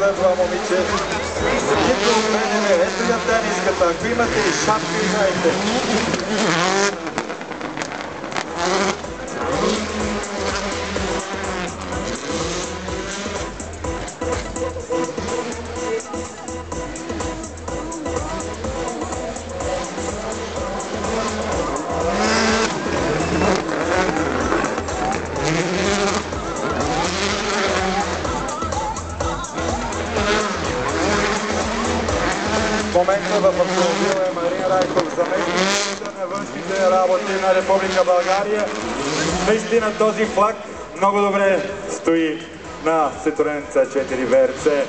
за това момиче. Ето от БНВ, ето я тениската. Ако имате и шапки, знаете. В момента в автомобила е Марин Райков, заместник на външните работи на Република България. Наистина този флаг много добре стои на Citroen C4 VRC.